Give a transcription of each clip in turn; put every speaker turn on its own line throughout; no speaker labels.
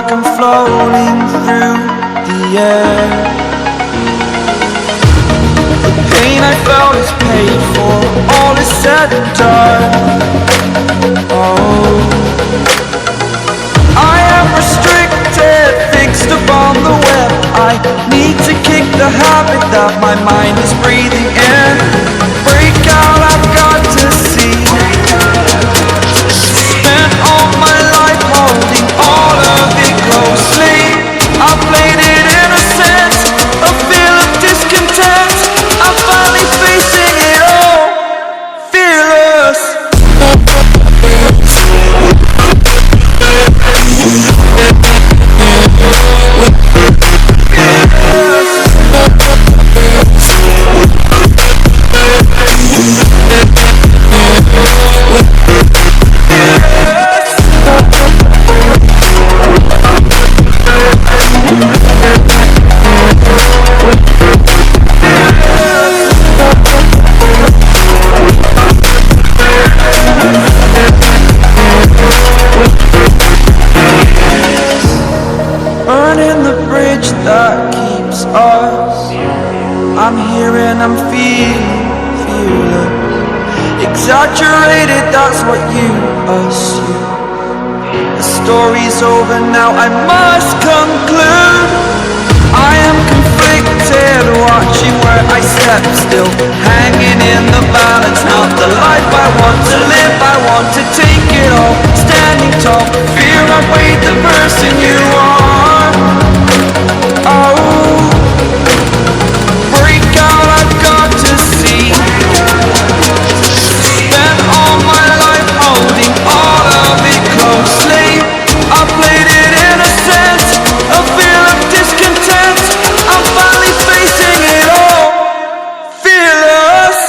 like I'm floating through the air. The pain I felt is paid for, all is said and done. Oh, I am restricted, fixed upon the web. I need to kick the habit that my mind is breathing in. Break out, I've got to see. Spent all my life holding all of it closely. I played it innocent, a feel of discontent. I'm finally facing it all, fearless. Burning the bridge that keeps us. I'm here and I'm feeling exaggerated, that's what you assume. The story's over now, I must conclude. I am conflicted, watching where I step still, hanging in the balance. Not the life I want to live, I want to take it all. Standing tall, fear I've weighed the person you are. Oh, break out, I've got to see. Spent all my life holding all of it closely. I played it innocent, a feel of discontent. I'm finally facing it all, fearless.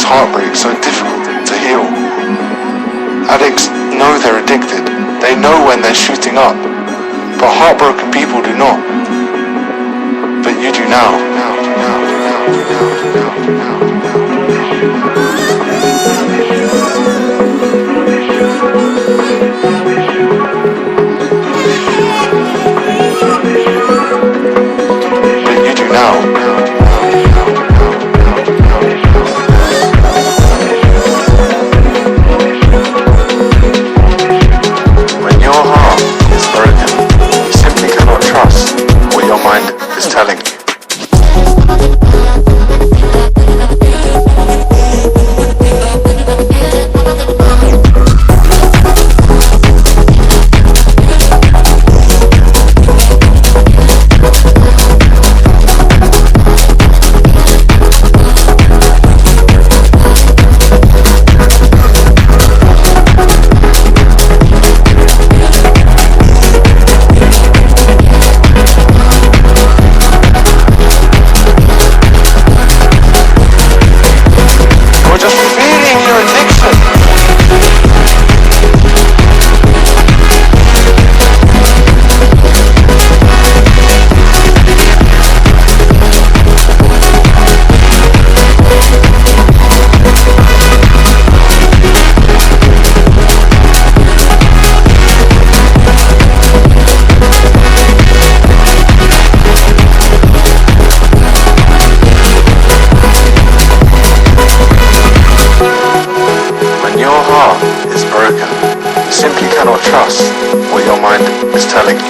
heartbreak so difficult to heal. Addicts know they're addicted, they know when they're shooting up, but heartbroken people do not. But you do now. But you do now. trust what your mind is telling you.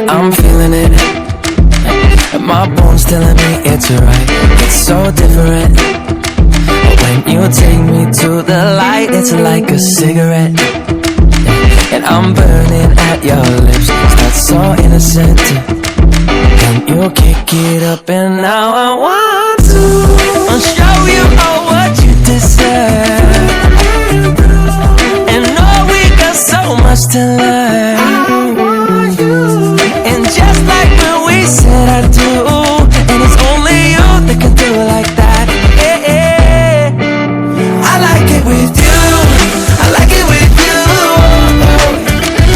I'm feeling it, and my bones telling me it's right. It's so different when you take me to the light. It's like a cigarette, and I'm burning at your lips. That's so innocent. Then you kick it up, and now I want to show you all what you deserve. And know we got so much to learn. And just like when we said I do, and it's only you that can do it like that. Yeah, yeah. I like it with you. I like it with you.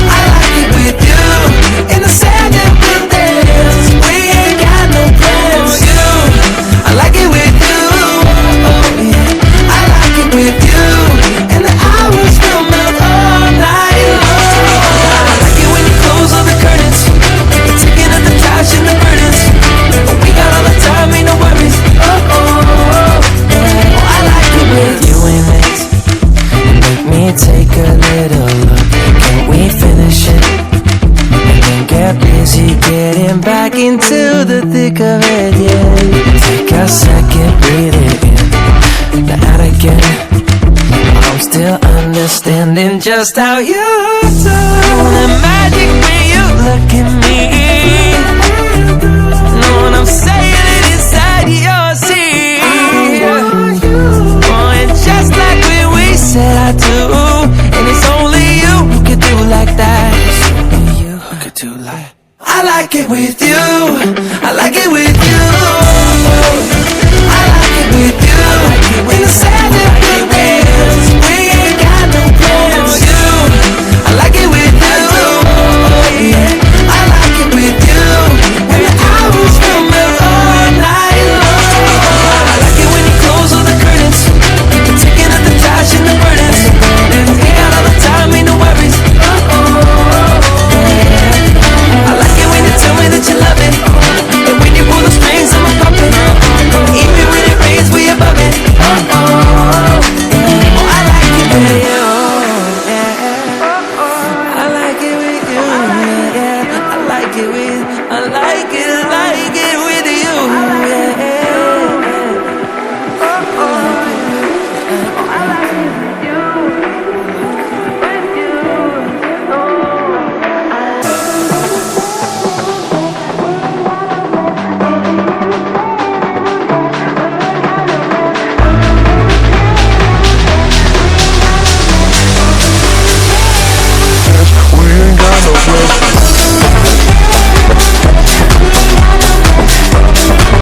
I like it with you. In the sand and we'll dance. We ain't got no plans. You. I like it with you. Yeah. I like it with you. And the hours will melt all night long. I like it when you close all the curtains. Taking up the trash and the burdens. We got all the time, ain't no worries. Oh, oh, oh. Oh, I like it with you in it. Make me take a little look. Can we finish it? And then get busy getting back into the thick of it, yeah. Take a second, breathe it in. Now again, I'm still understanding just how you do. The magic when you look at me. Know what I'm saying? Inside your seat. Oh, and just like when we said I do, and it's only you who can do like that. It's only you who can do like. I like it with you. I like it with you.